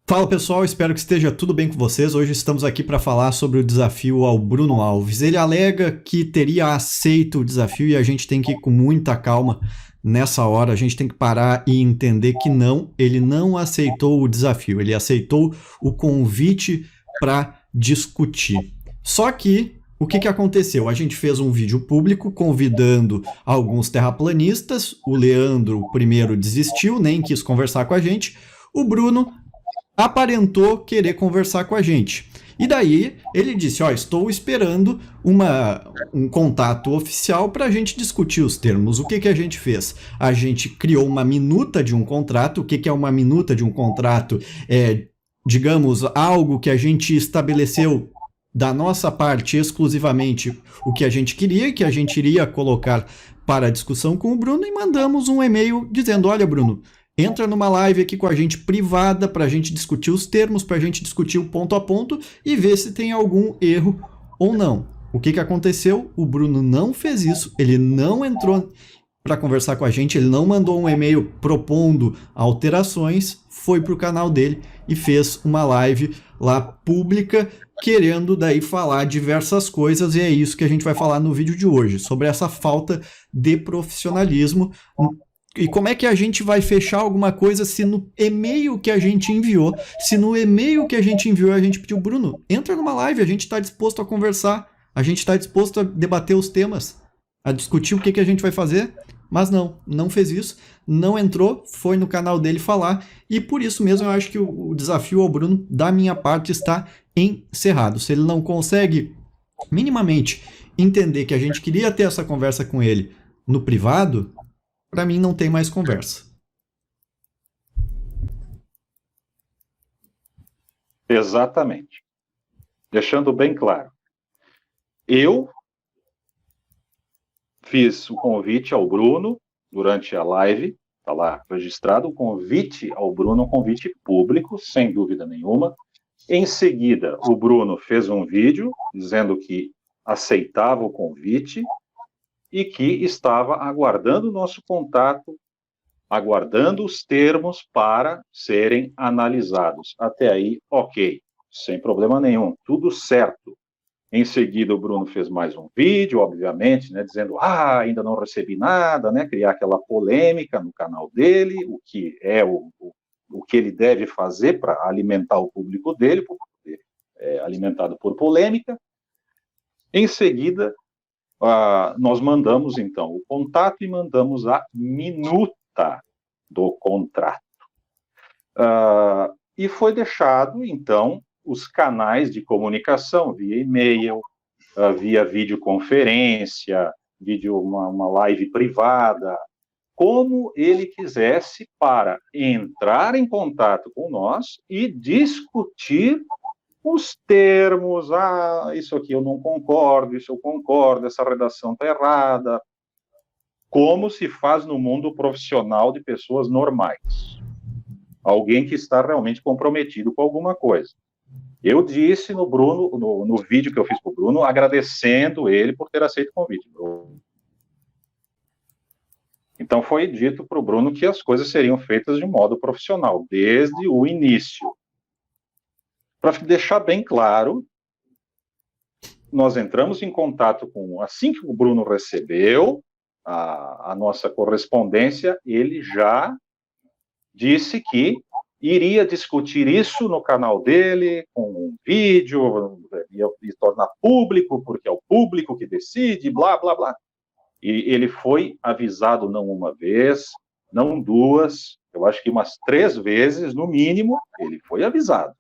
Fala pessoal, espero que esteja tudo bem com vocês. Hoje estamos aqui para falar sobre o desafio ao Bruno Alves. Ele alega que teria aceito o desafio e a gente tem que ir com muita calma nessa hora. A gente tem que parar e entender que não, ele não aceitou o desafio, ele aceitou o convite para discutir. Só que o que aconteceu? A gente fez um vídeo público convidando alguns terraplanistas. O Leandro primeiro desistiu, nem quis conversar com a gente. O Bruno aparentou querer conversar com a gente. E daí ele disse, estou esperando um contato oficial para a gente discutir os termos. O que a gente fez? A gente criou uma minuta de um contrato. O que é uma minuta de um contrato? É, digamos, algo que a gente estabeleceu da nossa parte exclusivamente o que a gente queria, que a gente iria colocar para a discussão com o Bruno, e mandamos um e-mail dizendo, olha, Bruno, entra numa live aqui com a gente privada para a gente discutir os termos, para a gente discutir o ponto a ponto e ver se tem algum erro ou não. O que aconteceu? O Bruno não fez isso, ele não entrou para conversar com a gente, ele não mandou um e-mail propondo alterações, foi para o canal dele e fez uma live lá pública, querendo daí falar diversas coisas, e é isso que a gente vai falar no vídeo de hoje, sobre essa falta de profissionalismo. E como é que a gente vai fechar alguma coisa se no e-mail que a gente enviou, a gente pediu, Bruno, entra numa live, a gente está disposto a conversar, a gente está disposto a debater os temas, a discutir o que a gente vai fazer, mas não fez isso, não entrou, foi no canal dele falar, e por isso mesmo eu acho que o desafio ao Bruno, da minha parte, está encerrado. Se ele não consegue minimamente entender que a gente queria ter essa conversa com ele no privado, para mim não tem mais conversa. Exatamente. Deixando bem claro. Eu fiz o convite ao Bruno durante a live, está lá registrado o convite ao Bruno, um convite público, sem dúvida nenhuma. Em seguida, o Bruno fez um vídeo dizendo que aceitava o convite e que estava aguardando o nosso contato, aguardando os termos para serem analisados. Até aí, ok, sem problema nenhum, tudo certo. Em seguida, o Bruno fez mais um vídeo, obviamente, né, dizendo, ainda não recebi nada, né, criar aquela polêmica no canal dele, o que é o que ele deve fazer para alimentar o público dele, porque é alimentado por polêmica. Em seguida, nós mandamos, então, o contato e mandamos a minuta do contrato. E foi deixado, então, os canais de comunicação via e-mail, via videoconferência, uma live privada, como ele quisesse, para entrar em contato com nós e discutir os termos, isso aqui eu não concordo, isso eu concordo, essa redação está errada, como se faz no mundo profissional de pessoas normais. Alguém que está realmente comprometido com alguma coisa. Eu disse no vídeo que eu fiz para o Bruno, agradecendo ele por ter aceito o convite. Então foi dito para o Bruno que as coisas seriam feitas de modo profissional, desde o início. Para deixar bem claro, nós entramos em contato assim que o Bruno recebeu a nossa correspondência, ele já disse que iria discutir isso no canal dele, com um vídeo, ia tornar público, porque é o público que decide, blá, blá, blá. E ele foi avisado não uma vez, não duas, eu acho que umas 3 vezes, no mínimo, ele foi avisado.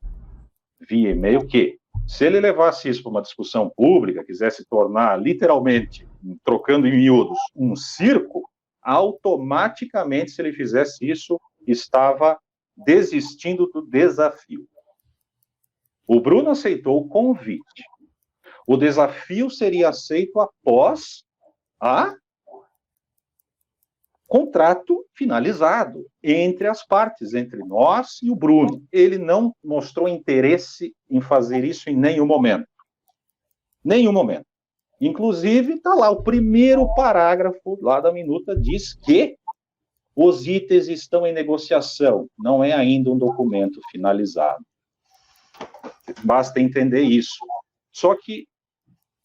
Via e-mail que, se ele levasse isso para uma discussão pública, quisesse tornar, literalmente, trocando em miúdos, um circo, automaticamente, se ele fizesse isso, estava desistindo do desafio. O Bruno aceitou o convite. O desafio seria aceito após contrato finalizado entre as partes, entre nós e o Bruno. Ele não mostrou interesse em fazer isso em nenhum momento. Nenhum momento. Inclusive, está lá, o primeiro parágrafo lá da minuta diz que Os itens estão em negociação, não é ainda um documento finalizado. Basta entender isso. Só que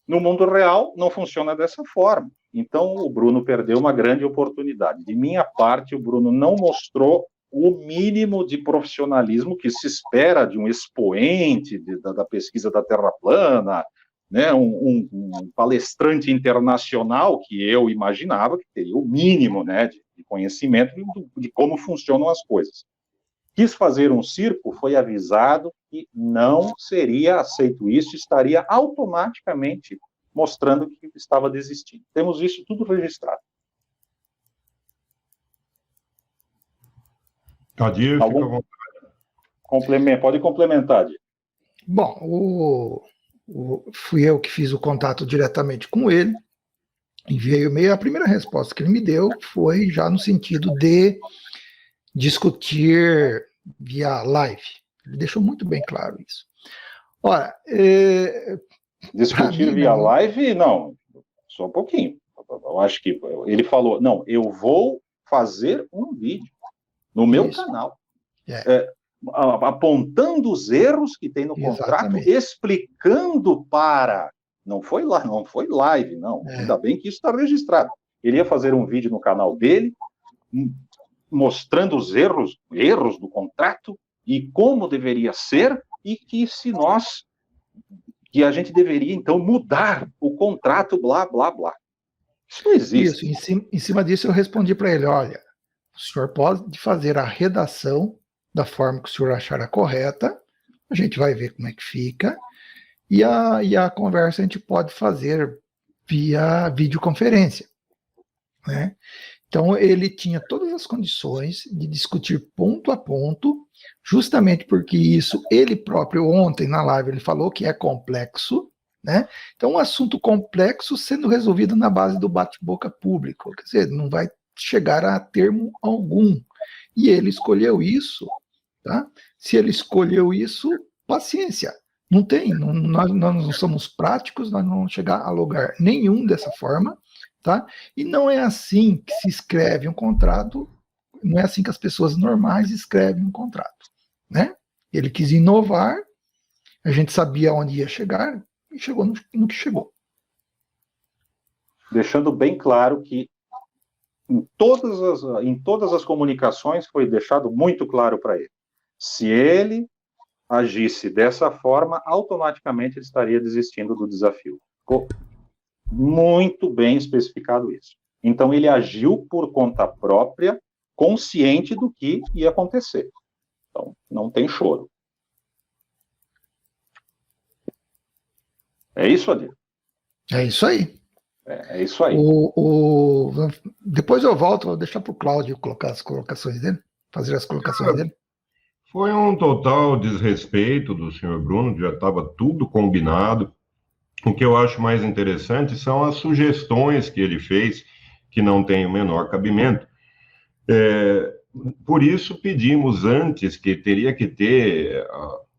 no mundo real não funciona dessa forma. Então o Bruno perdeu uma grande oportunidade. De minha parte, o Bruno não mostrou o mínimo de profissionalismo que se espera de um expoente da pesquisa da Terra plana, né, um palestrante internacional que eu imaginava que teria o mínimo, né, de conhecimento de como funcionam as coisas. Quis fazer um circo, foi avisado que não seria aceito isso, estaria automaticamente mostrando que estava desistindo. Temos isso tudo registrado. Adir, fica à vontade. Pode complementar, Adir. Bom, fui eu que fiz o contato diretamente com ele, enviei o e-mail. A primeira resposta que ele me deu foi já no sentido de discutir via live. Ele deixou muito bem claro isso. Ora, discutir via live, não, só um pouquinho. Eu acho que ele falou, não, eu vou fazer um vídeo no meu canal, apontando os erros que tem no contrato, explicando para... Não foi live, não. Ainda bem que isso está registrado. Ele ia fazer um vídeo no canal dele, mostrando os erros do contrato e como deveria ser, e que que a gente deveria, então, mudar o contrato, blá, blá, blá. Isso não existe. Isso, em cima disso eu respondi para ele, olha, o senhor pode fazer a redação da forma que o senhor achar a correta, a gente vai ver como é que fica, e a conversa a gente pode fazer via videoconferência, né? Então ele tinha todas as condições de discutir ponto a ponto, justamente porque isso, ele próprio ontem na live ele falou que é complexo, né? Então um assunto complexo sendo resolvido na base do bate-boca público, quer dizer, não vai chegar a termo algum. E ele escolheu isso, tá? Se ele escolheu isso, paciência. Não tem, nós não somos práticos, nós não vamos chegar a lugar nenhum dessa forma, tá? E não é assim que se escreve um contrato, não é assim que as pessoas normais escrevem um contrato, né? Ele quis inovar, a gente sabia onde ia chegar, e chegou no que chegou. Deixando bem claro que em todas as comunicações foi deixado muito claro para ele. Se ele agisse dessa forma, automaticamente ele estaria desistindo do desafio. Ficou muito bem especificado isso. Então ele agiu por conta própria, consciente do que ia acontecer. Então, não tem choro. É isso, Adir? É isso aí. É isso aí. Depois eu volto, vou deixar para o Cláudio colocar as colocações dele, fazer as colocações dele. Foi um total desrespeito do senhor Bruno, já estava tudo combinado. O que eu acho mais interessante são as sugestões que ele fez, que não têm o menor cabimento. Por isso pedimos antes que teria que ter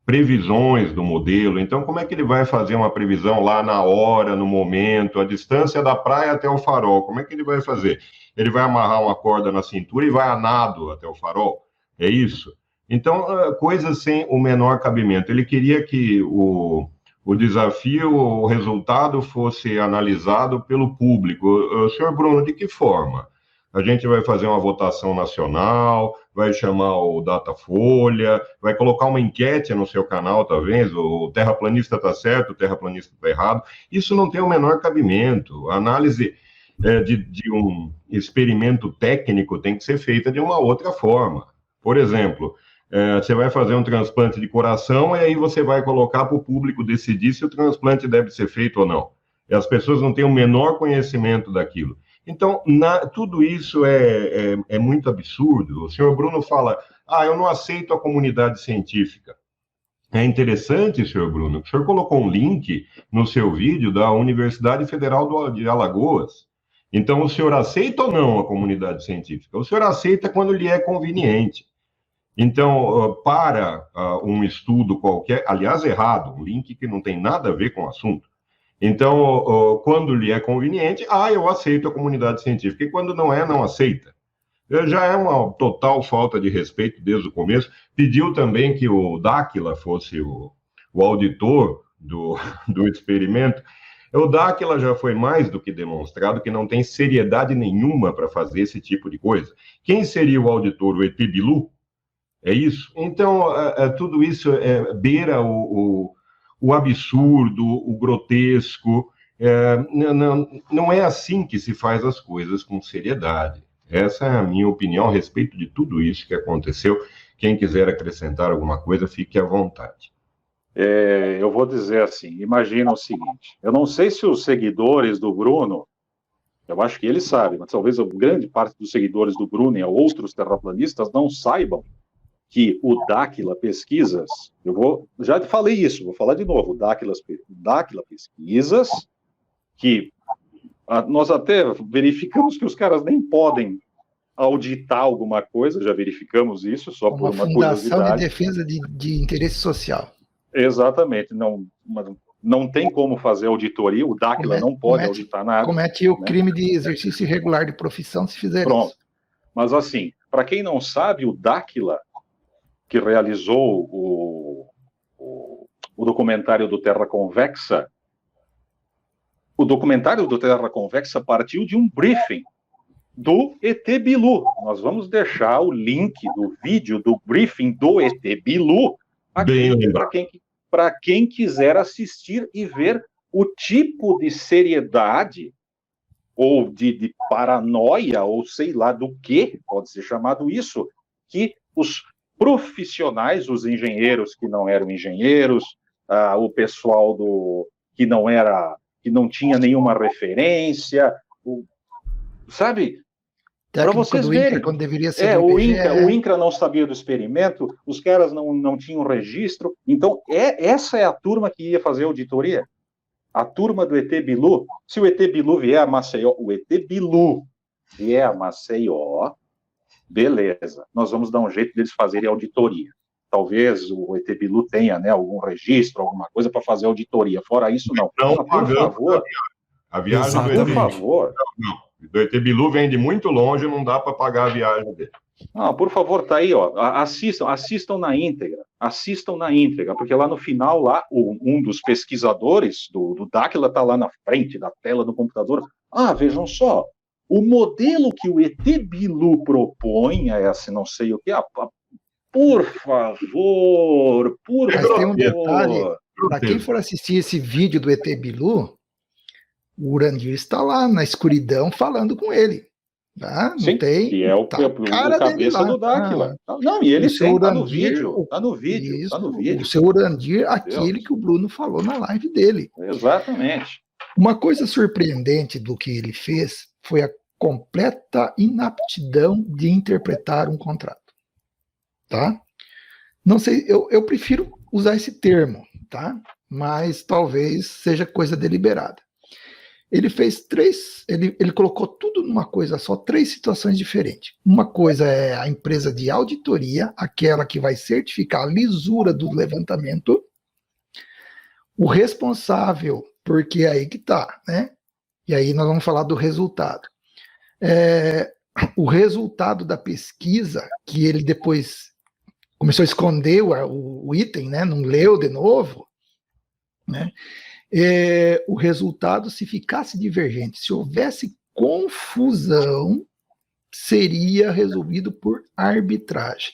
previsões do modelo. Então, como é que ele vai fazer uma previsão lá na hora, no momento, a distância da praia até o farol? Como é que ele vai fazer? Ele vai amarrar uma corda na cintura e vai a nado até o farol? É isso? Então, coisas sem o menor cabimento. Ele queria que o desafio, o resultado fosse analisado pelo público. Senhor Bruno, de que forma? A gente vai fazer uma votação nacional, vai chamar o Datafolha, vai colocar uma enquete no seu canal, talvez, o terraplanista está certo, o terraplanista está errado. Isso não tem o menor cabimento. A análise de um experimento técnico tem que ser feita de uma outra forma. Por exemplo, você vai fazer um transplante de coração e aí você vai colocar para o público decidir se o transplante deve ser feito ou não. E as pessoas não têm o menor conhecimento daquilo. Então, tudo isso é muito absurdo. O senhor Bruno fala, eu não aceito a comunidade científica. É interessante, senhor Bruno, que o senhor colocou um link no seu vídeo da Universidade Federal de Alagoas. Então, o senhor aceita ou não a comunidade científica? O senhor aceita quando lhe é conveniente. Então, para um estudo qualquer, aliás, errado, um link que não tem nada a ver com o assunto. Então, quando lhe é conveniente, eu aceito a comunidade científica. E quando não é, não aceita. Já é uma total falta de respeito desde o começo. Pediu também que o Dáquila fosse o auditor do experimento. O Dáquila já foi mais do que demonstrado que não tem seriedade nenhuma para fazer esse tipo de coisa. Quem seria o auditor? O ET Bilu? É isso? Então, tudo isso beira o absurdo, o grotesco. Não é assim que se faz as coisas com seriedade. Essa é a minha opinião a respeito de tudo isso que aconteceu. Quem quiser acrescentar alguma coisa, fique à vontade. Eu vou dizer assim, imagina o seguinte, eu não sei se os seguidores do Bruno, eu acho que eles sabem, mas talvez a grande parte dos seguidores do Bruno e outros terraplanistas não saibam que o Dáquila Pesquisas, já falei isso, vou falar de novo, o Dáquila Pesquisas, que nós até verificamos que os caras nem podem auditar alguma coisa, já verificamos isso, só por uma curiosidade. Fundação de Defesa de Interesse Social. Exatamente, não tem como fazer auditoria, o Dáquila não pode auditar nada. Comete o crime de exercício irregular de profissão se fizer isso. Mas assim, para quem não sabe, o Dáquila, que realizou o documentário do Terra Convexa, o documentário do Terra Convexa partiu de um briefing do ET Bilu. Nós vamos deixar o link do vídeo do briefing do ET Bilu aqui para quem quiser assistir e ver o tipo de seriedade ou de paranoia, ou sei lá do que pode ser chamado isso, que os profissionais, os engenheiros que não eram engenheiros, o pessoal que não tinha nenhuma referência, sabe? Para vocês verem. Quando deveria ser o INCRA não sabia do experimento, os caras não tinham registro. Então, essa é a turma que ia fazer auditoria. A turma do ET Bilu. Se o ET Bilu vier a Maceió, beleza, nós vamos dar um jeito deles fazerem auditoria. Talvez o ET Bilu tenha, né, algum registro, alguma coisa para fazer auditoria. Fora isso, não. Não pagamos a viagem do ET Bilu. Por favor. Não. Do ET Bilu vem de muito longe, não dá para pagar a viagem dele. Não, por favor, tá aí, ó. Assistam na íntegra, porque lá no final, um dos pesquisadores do Dáquila está lá na frente da tela do computador. Vejam só, o modelo que o ET Bilu propõe é assim, não sei o que. Por favor. Mas tem um detalhe, para quem for assistir esse vídeo do ET Bilu, o Urandir está lá na escuridão falando com ele. Tá? Não Sim, tem. Que é o cabeça do Dáquila. Não, e ele está no vídeo. Está no vídeo. O seu Urandir, aquele que o Bruno falou na live dele. Exatamente. Uma coisa surpreendente do que ele fez foi a completa inaptidão de interpretar um contrato. Tá? Não sei, eu prefiro usar esse termo, tá? Mas talvez seja coisa deliberada. Ele fez ele colocou tudo numa coisa só, 3 situações diferentes. Uma coisa é a empresa de auditoria, aquela que vai certificar a lisura do levantamento. O responsável, porque é aí que está, né? E aí nós vamos falar do resultado. O resultado da pesquisa, que ele depois começou a esconder o item, né? Não leu de novo, né? O resultado, se ficasse divergente, se houvesse confusão, seria resolvido por arbitragem.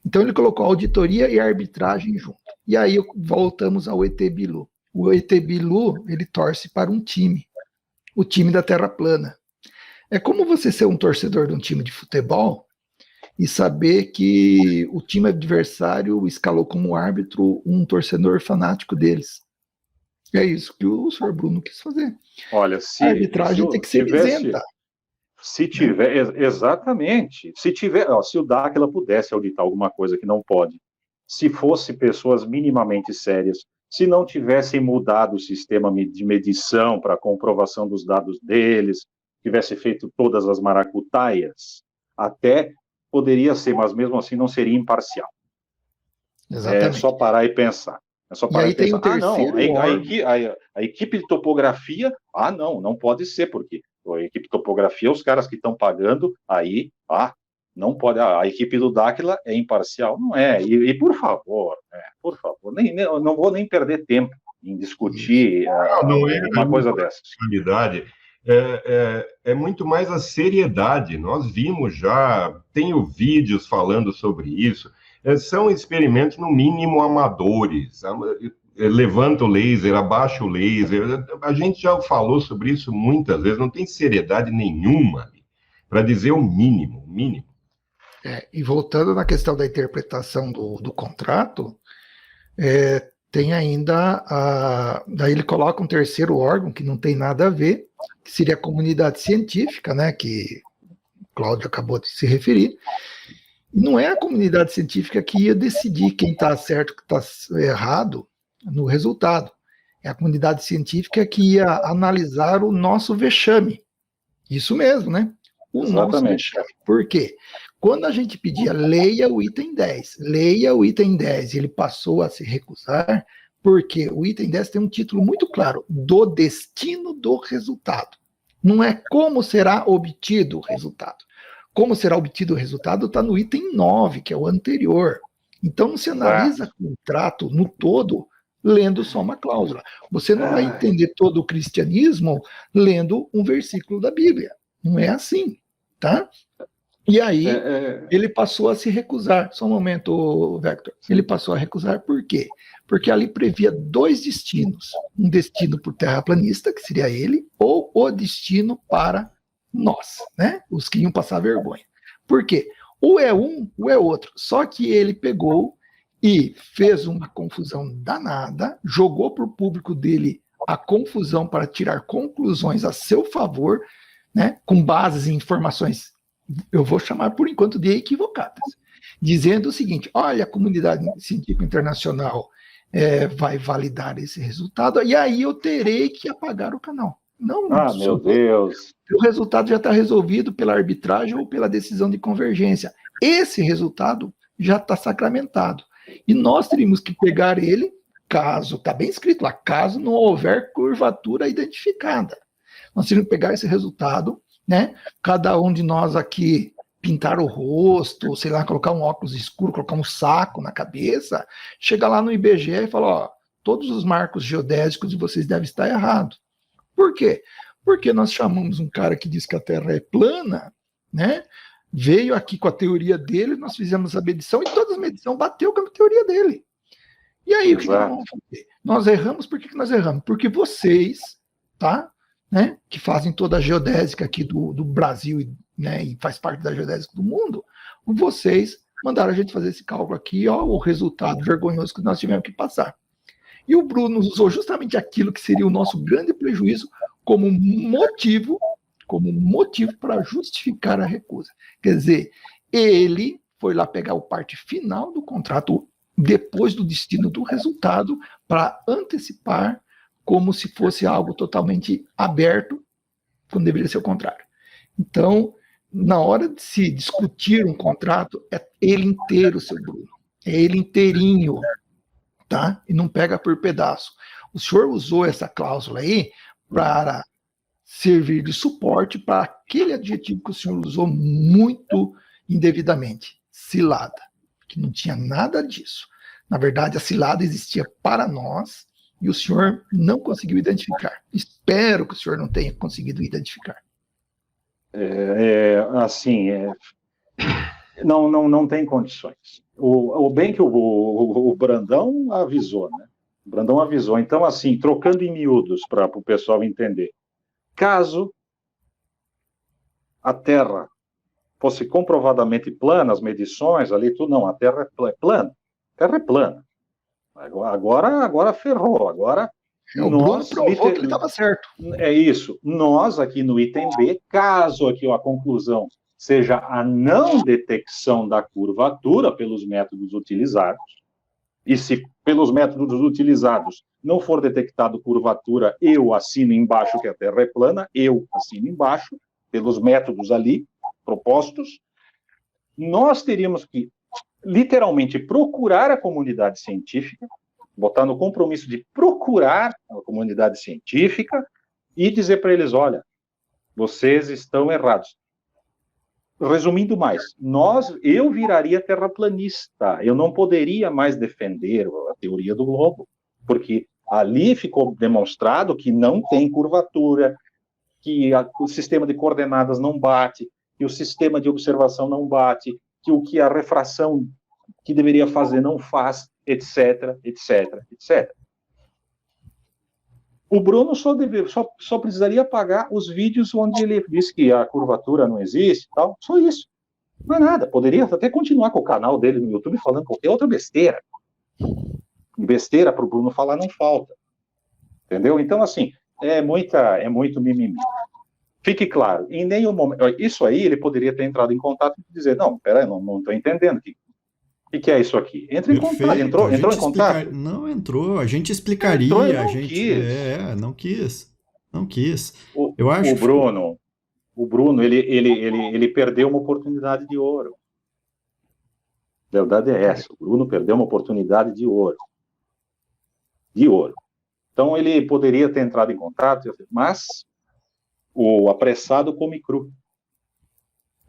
Então ele colocou auditoria e arbitragem junto. E aí voltamos ao ET Bilu. O ET Bilu, ele torce para um time, o time da Terra plana. É como você ser um torcedor de um time de futebol e saber que o time adversário escalou como árbitro um torcedor fanático deles. É isso que o senhor Bruno quis fazer. Olha, a arbitragem tem que ser isenta. Se tiver, exatamente. Se o Dáquila pudesse auditar alguma coisa que não pode, se fosse pessoas minimamente sérias, se não tivessem mudado o sistema de medição para comprovação dos dados deles, tivesse feito todas as maracutaias, até poderia ser, mas mesmo assim não seria imparcial. Exatamente. É só parar e pensar. E aí tem o terceiro a equipe de topografia, não pode ser, porque A equipe topografia, os caras que estão pagando, aí, não pode, a equipe do Dáquila é imparcial, não é, e por favor, não vou nem perder tempo em discutir uma coisa dessas. É muito mais a seriedade. Nós vimos já, tenho vídeos falando sobre isso. São experimentos, no mínimo, amadores. Levanta o laser, abaixa o laser. A gente já falou sobre isso muitas vezes. Não tem seriedade nenhuma para dizer o mínimo. E voltando na questão da interpretação do contrato, tem ainda, daí ele coloca um terceiro órgão que não tem nada a ver, que seria a comunidade científica, né, que o Cláudio acabou de se referir. Não é a comunidade científica que ia decidir quem está certo e quem está errado no resultado. É a comunidade científica que ia analisar o nosso vexame. Isso mesmo, né? Nosso vexame. Por quê? Quando a gente pedia, leia o item 10, ele passou a se recusar, porque o item 10 tem um título muito claro, do destino do resultado. Não é como será obtido o resultado. Como será obtido o resultado está no item 9, que é o anterior. Então, não se analisa o contrato no todo lendo só uma cláusula. Você não vai entender todo o cristianismo lendo um versículo da Bíblia. Não é assim, tá? E aí, ele passou a se recusar. Só um momento, Vector. Ele passou a recusar por quê? Porque ali previa dois destinos. Um destino para o terraplanista, que seria ele, ou o destino para nós, né? Os que iam passar vergonha. Por quê? Ou é um, ou é outro. Só que ele pegou e fez uma confusão danada, jogou para o público dele a confusão para tirar conclusões a seu favor, né? Com bases em informações, eu vou chamar por enquanto de equivocadas, dizendo o seguinte: olha, a comunidade científica internacional vai validar esse resultado, e aí eu terei que apagar o canal. Não, meu Deus. O resultado já está resolvido pela arbitragem ou pela decisão de convergência. Esse resultado já está sacramentado. E nós teríamos que pegar ele, caso, está bem escrito lá, caso não houver curvatura identificada. Nós teríamos que pegar esse resultado, né? Cada um de nós aqui pintar o rosto, sei lá, colocar um óculos escuro, colocar um saco na cabeça, chegar lá no IBGE e falar: todos os marcos geodésicos de vocês devem estar errados. Por quê? Porque nós chamamos um cara que diz que a Terra é plana, né? Veio aqui com a teoria dele, nós fizemos a medição e todas as medições bateu com a teoria dele. E aí, o que nós vamos fazer? Nós erramos, por que nós erramos? Porque vocês, tá? Né, que fazem toda a geodésica aqui do Brasil, né, e faz parte da geodésica do mundo, vocês mandaram a gente fazer esse cálculo aqui, o resultado vergonhoso que nós tivemos que passar. E o Bruno usou justamente aquilo que seria o nosso grande prejuízo como motivo para justificar a recusa. Quer dizer, ele foi lá pegar a parte final do contrato, depois do destino do resultado, para antecipar como se fosse algo totalmente aberto, quando deveria ser o contrário. Então, na hora de se discutir um contrato, é ele inteiro, seu Bruno. É ele inteirinho, tá? E não pega por pedaço. O senhor usou essa cláusula aí para servir de suporte para aquele adjetivo que o senhor usou muito indevidamente, cilada, que não tinha nada disso. Na verdade, a cilada existia para nós, e o senhor não conseguiu identificar. Espero que o senhor não tenha conseguido identificar. Não tem condições. O bem que o Brandão avisou, né? O Brandão avisou. Então, assim, trocando em miúdos para o pessoal entender. Caso a Terra fosse comprovadamente plana, as medições ali, tudo, não, a Terra é plana. A Terra é plana. Agora ferrou. Agora nós provou que ele estava certo. É isso. Nós aqui no item B, caso aqui a conclusão seja a não detecção da curvatura pelos métodos utilizados, e se pelos métodos utilizados não for detectado curvatura, eu assino embaixo que a Terra é plana, eu assino embaixo, pelos métodos ali propostos, nós teríamos que literalmente procurar a comunidade científica, botar no compromisso de procurar a comunidade científica e dizer para eles: olha, Vocês estão errados. Resumindo mais, eu viraria terraplanista. Eu não poderia mais defender a teoria do globo, porque ali ficou demonstrado que não tem curvatura, que o sistema de coordenadas não bate, que o sistema de observação não bate, que o que a refração que deveria fazer não faz, etc, etc, etc. O Bruno só precisaria apagar os vídeos onde ele diz que a curvatura não existe, tal, só isso. Não é nada. Poderia até continuar com o canal dele no YouTube falando qualquer outra besteira. Besteira para o Bruno falar não falta. Entendeu? Então, assim, é muito mimimi. Fique claro, em nenhum momento... Isso aí, ele poderia ter entrado em contato e dizer, não, peraí, não estou entendendo. O que é isso aqui? Entra em contato. Entrou em contato? Não entrou, a gente explicaria. Não quis. Eu acho o Bruno, ele perdeu uma oportunidade de ouro. A verdade é essa. O Bruno perdeu uma oportunidade de ouro. Então, ele poderia ter entrado em contato, mas o apressado come cru.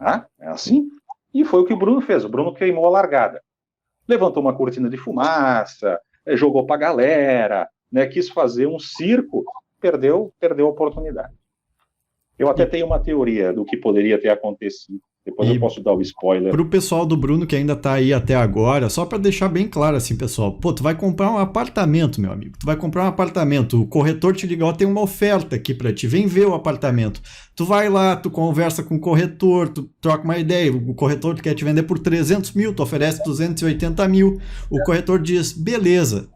É assim? E foi o que o Bruno fez. O Bruno queimou a largada. Levantou uma cortina de fumaça, jogou para a galera, né, quis fazer um circo, perdeu a oportunidade. Eu até tenho uma teoria do que poderia ter acontecido. Depois eu posso dar o spoiler. Pro pessoal do Bruno que ainda tá aí até agora, só para deixar bem claro assim, pessoal. Pô, tu vai comprar um apartamento, meu amigo. Tu vai comprar um apartamento. O corretor te liga, ó, tem uma oferta aqui para ti. Vem ver o apartamento. Tu vai lá, tu conversa com o corretor, tu troca uma ideia. O corretor quer te vender por 300 mil, tu oferece 280 mil. O corretor diz, beleza.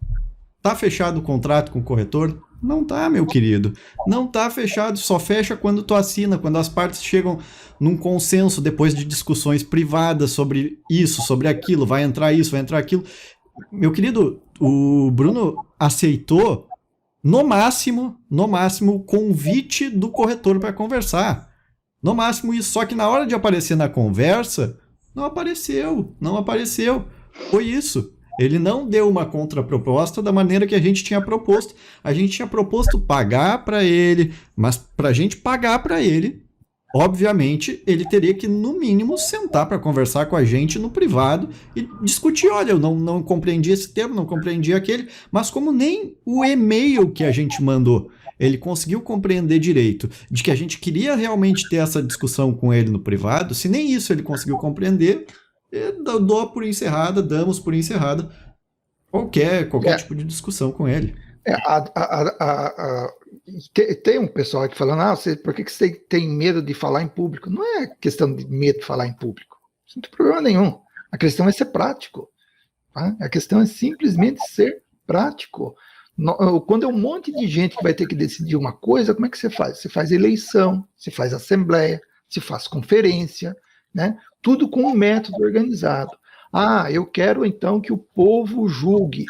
Tá fechado o contrato com o corretor? Não tá, meu querido. Não tá fechado, só fecha quando tu assina, quando as partes chegam num consenso depois de discussões privadas sobre isso, sobre aquilo, vai entrar isso, vai entrar aquilo. Meu querido, o Bruno aceitou, no máximo, o convite do corretor para conversar. No máximo isso, só que na hora de aparecer na conversa, não apareceu. Foi isso. Ele não deu uma contraproposta da maneira que a gente tinha proposto. A gente tinha proposto pagar para ele, mas para a gente pagar para ele, obviamente, ele teria que, no mínimo, sentar para conversar com a gente no privado e discutir. Olha, eu não compreendi esse termo, não compreendi aquele, mas como nem o e-mail que a gente mandou, ele conseguiu compreender direito de que a gente queria realmente ter essa discussão com ele no privado, se nem isso ele conseguiu compreender... damos por encerrada qualquer tipo de discussão com ele. Tem um pessoal aqui falando, por que você tem medo de falar em público? Não é questão de medo de falar em público. Não tem problema nenhum. A questão é ser prático. Tá? A questão é simplesmente ser prático. Quando é um monte de gente que vai ter que decidir uma coisa, como é que você faz? Você faz eleição, você faz assembleia, você faz conferência, né? Tudo com um método organizado. Eu quero então que o povo julgue.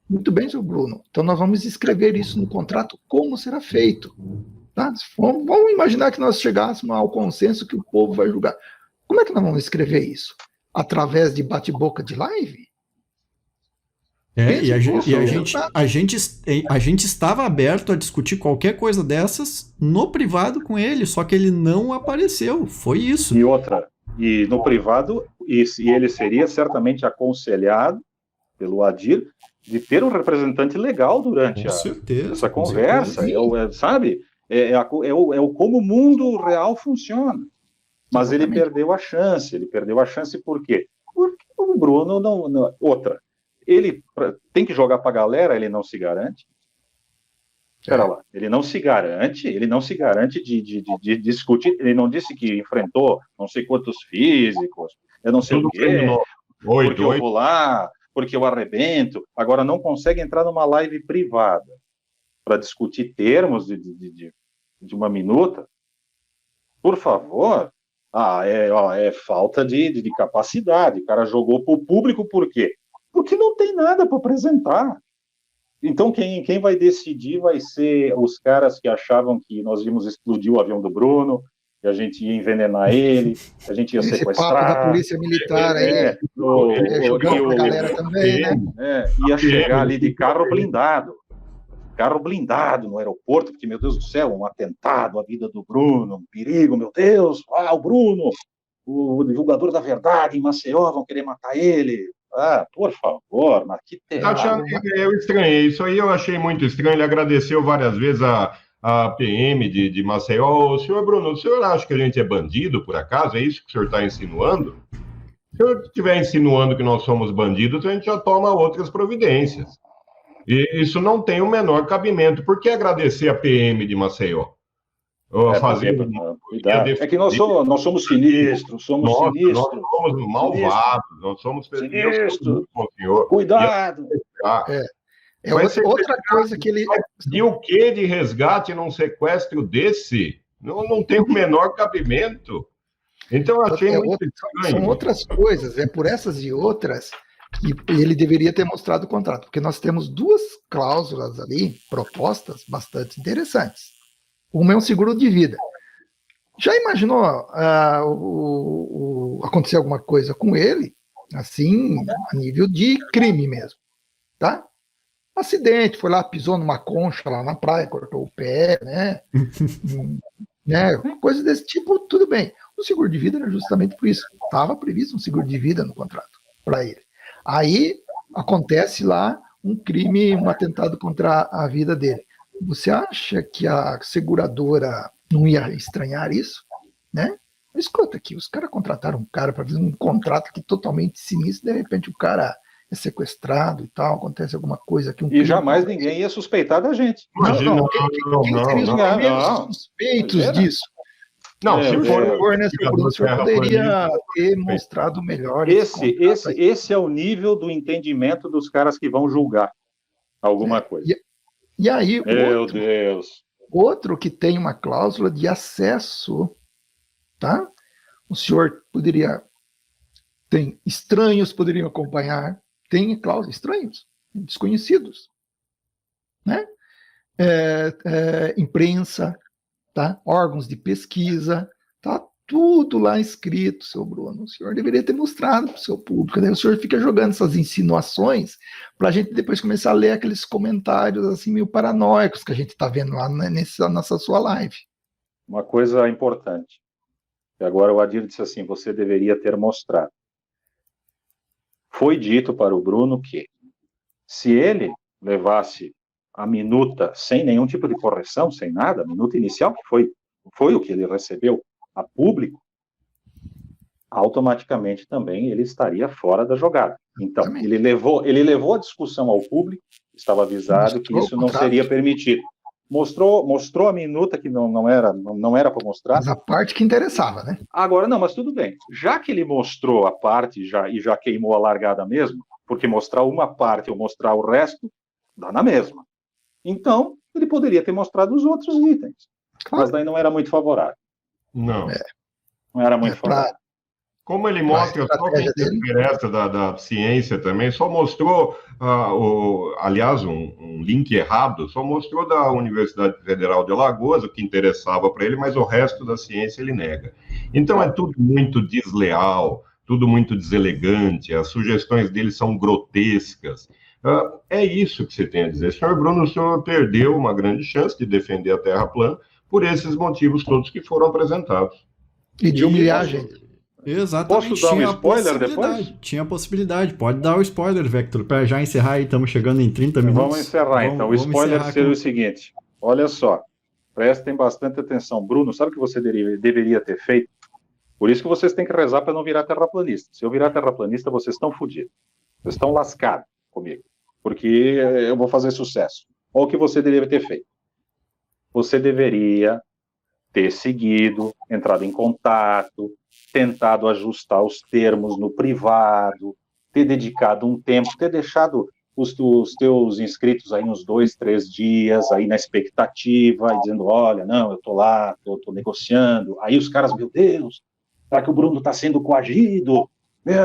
Muito bem, seu Bruno. Então nós vamos escrever isso no contrato, como será feito. Tá? Vamos imaginar que nós chegássemos ao consenso que o povo vai julgar. Como é que nós vamos escrever isso? Através de bate-boca de live? A gente estava aberto a discutir qualquer coisa dessas no privado com ele, só que ele não apareceu. Foi isso. E no privado, ele seria certamente aconselhado pelo Adir de ter um representante legal durante essa conversa. Sabe? Como o mundo real funciona. Mas ele perdeu a chance. Por quê? Porque o Bruno não. Ele tem que jogar para a galera, ele não se garante. Espera lá, ele não se garante de discutir, ele não disse que enfrentou não sei quantos físicos, eu não sei o quê, porque eu vou lá, porque eu arrebento, agora não consegue entrar numa live privada para discutir termos de uma minuta. Por favor, é falta de capacidade, o cara jogou para o público por quê? Porque não tem nada para apresentar. Então, quem vai decidir vai ser os caras que achavam que nós íamos explodir o avião do Bruno, que a gente ia envenenar ele, que a gente ia sequestrar. Papo da polícia militar aí. Ia chegar ali de carro blindado. carro blindado no aeroporto, porque, meu Deus do céu, um atentado à vida do Bruno, um perigo, meu Deus, o Bruno, o divulgador da verdade em Maceió, vão querer matar ele. Ah, por favor, mas que terror. Eu estranhei, isso aí eu achei muito estranho. Ele agradeceu várias vezes a PM de Maceió. Senhor Bruno, o senhor acha que a gente é bandido, por acaso? É isso que o senhor está insinuando? Se eu estiver insinuando que nós somos bandidos, a gente já toma outras providências. E isso não tem o menor cabimento. Por que agradecer a PM de Maceió? Cuidado. É que nós somos sinistros, Nós somos malvados, nós somos sinistros. Senhor. Cuidado. Outra coisa que ele... E o que de resgate num sequestro desse? Não tem o menor cabimento. Então, eu achei muito estranho. São outras coisas, por essas e outras que ele deveria ter mostrado o contrato, porque nós temos duas cláusulas ali, propostas, bastante interessantes. Uma é um seguro de vida. Já imaginou acontecer alguma coisa com ele, assim, a nível de crime mesmo, tá? Acidente, foi lá, pisou numa concha lá na praia, cortou o pé, né? Coisa desse tipo, tudo bem. O seguro de vida era justamente por isso. Estava previsto um seguro de vida no contrato para ele. Aí acontece lá um crime, um atentado contra a vida dele. Você acha que a seguradora não ia estranhar isso? Né? Escuta aqui, os caras contrataram um cara para fazer um contrato aqui totalmente sinistro, de repente o cara é sequestrado e tal, acontece alguma coisa aqui. E jamais ninguém ia suspeitar da gente. Quem seria os primeiros suspeitos disso? Não, se for nessa o senhor poderia ter mostrado melhor. Esse é o nível do entendimento dos caras que vão julgar alguma coisa. E aí, Deus. Outro que tem uma cláusula de acesso, tá? O senhor poderia... estranhos poderiam acompanhar. Tem cláusula, estranhos, desconhecidos. Né? Imprensa, tá? Órgãos de pesquisa, tá tudo lá escrito, seu Bruno. O senhor deveria ter mostrado para o seu público. Daí o senhor fica jogando essas insinuações para a gente depois começar a ler aqueles comentários assim meio paranoicos que a gente está vendo lá nessa sua live. Uma coisa importante. E agora o Adir disse assim, você deveria ter mostrado. Foi dito para o Bruno que se ele levasse a minuta sem nenhum tipo de correção, sem nada, a minuta inicial, que foi o que ele recebeu a público, automaticamente também ele estaria fora da jogada. Então, ele levou a discussão ao público, estava avisado que isso não seria permitido. Mostrou a minuta que não era para mostrar. Mas a parte que interessava, né? Agora, não, mas tudo bem. Já que ele mostrou a parte e já queimou a largada mesmo, porque mostrar uma parte ou mostrar o resto, dá na mesma. Então, ele poderia ter mostrado os outros itens. Claro. Mas daí não era muito favorável. Não. Não era muito favorável. Como ele mostra só quem interessa da ciência também, só mostrou, aliás, um link errado, só mostrou da Universidade Federal de Alagoas, o que interessava para ele, mas o resto da ciência ele nega. Então é tudo muito desleal, tudo muito deselegante, as sugestões dele são grotescas. É isso que você tem a dizer. Senhor Bruno, o senhor perdeu uma grande chance de defender a Terra plana por esses motivos todos que foram apresentados. E de humilhar a gente. Exatamente. Posso dar um spoiler depois? Tinha a possibilidade. Pode dar o spoiler, Vector, para já encerrar aí. Estamos chegando em 30 minutos. Vamos encerrar, então. O spoiler seria o seguinte. Olha só. Prestem bastante atenção. Bruno, sabe o que você deveria ter feito? Por isso que vocês têm que rezar para não virar terraplanista. Se eu virar terraplanista, vocês estão fodidos. Vocês estão lascados comigo. Porque eu vou fazer sucesso. Olha o que você deveria ter feito. Você deveria ter seguido, entrado em contato, tentado ajustar os termos no privado, ter dedicado um tempo, ter deixado os teus inscritos aí uns 2, 3 dias, aí na expectativa, e dizendo, olha, não, eu tô lá, tô negociando. Aí os caras, meu Deus, será que o Bruno está sendo coagido?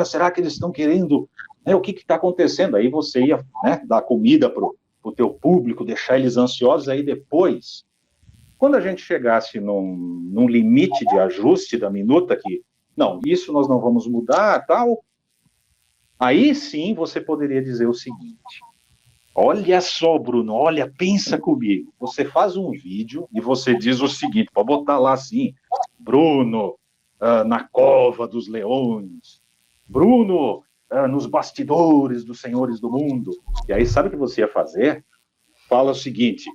Será que eles estão querendo... O que está acontecendo? Aí você ia dar comida pro teu público, deixar eles ansiosos, aí depois... Quando a gente chegasse num limite de ajuste da minuta, que, não, isso nós não vamos mudar, tal, aí sim você poderia dizer o seguinte, Olha só, Bruno, olha, pensa comigo. Você faz um vídeo e você diz o seguinte, pode botar lá assim, Bruno, na cova dos leões, Bruno, nos bastidores dos senhores do mundo. E aí, sabe o que você ia fazer? Fala o seguinte,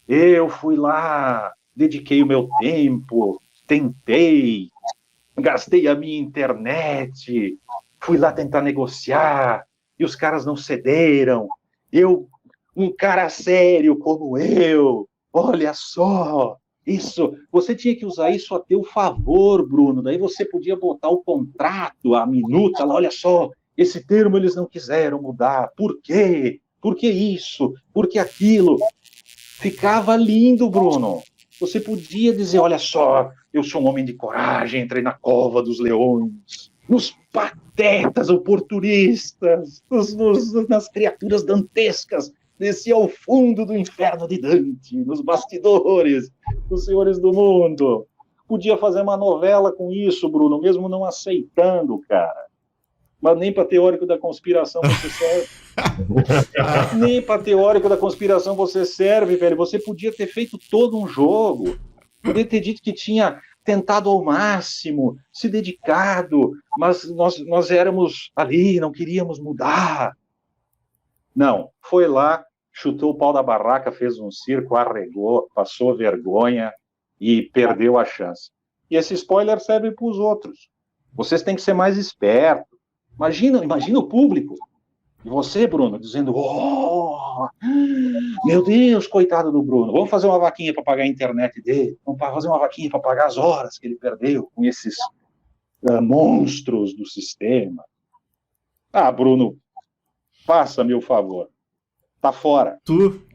eu fui lá, dediquei o meu tempo, tentei, gastei a minha internet, fui lá tentar negociar, e os caras não cederam. Um cara sério como eu, olha só, isso, você tinha que usar isso a teu favor, Bruno, daí você podia botar o contrato, a minuta lá, olha só, esse termo eles não quiseram mudar, por quê? Por que isso? Por que aquilo? Ficava lindo, Bruno. Você podia dizer, olha só, eu sou um homem de coragem, entrei na cova dos leões, nos patetas oportunistas, nas criaturas dantescas, desci ao fundo do inferno de Dante, nos bastidores dos senhores do mundo. Podia fazer uma novela com isso, Bruno, mesmo não aceitando, cara. Mas nem para teórico da conspiração você serve. Nem para teórico da conspiração você serve, velho. Você podia ter feito todo um jogo. Podia ter dito que tinha tentado ao máximo, se dedicado, mas nós éramos ali, não queríamos mudar. Não, foi lá, chutou o pau da barraca, fez um circo, arregou, passou vergonha e perdeu a chance. E esse spoiler serve para os outros. Vocês têm que ser mais espertos. Imagina o público. E você, Bruno, dizendo, oh, meu Deus, coitado do Bruno, vamos fazer uma vaquinha para pagar a internet dele, vamos fazer uma vaquinha para pagar as horas que ele perdeu com esses monstros do sistema. Ah, Bruno, faça meu favor. Tá fora.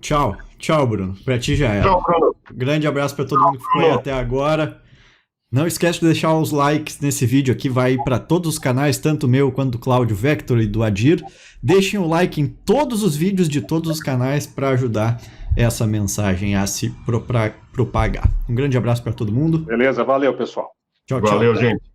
Tchau, Bruno. Pra ti já era. Tchau, Bruno. Grande abraço pra todo mundo que ficou aí até agora. Não esquece de deixar os likes nesse vídeo aqui, vai para todos os canais, tanto o meu quanto do Cláudio Vector e do Adir. Deixem o like em todos os vídeos de todos os canais para ajudar essa mensagem a se propagar. Um grande abraço para todo mundo. Beleza, valeu, pessoal. Tchau. Valeu, gente.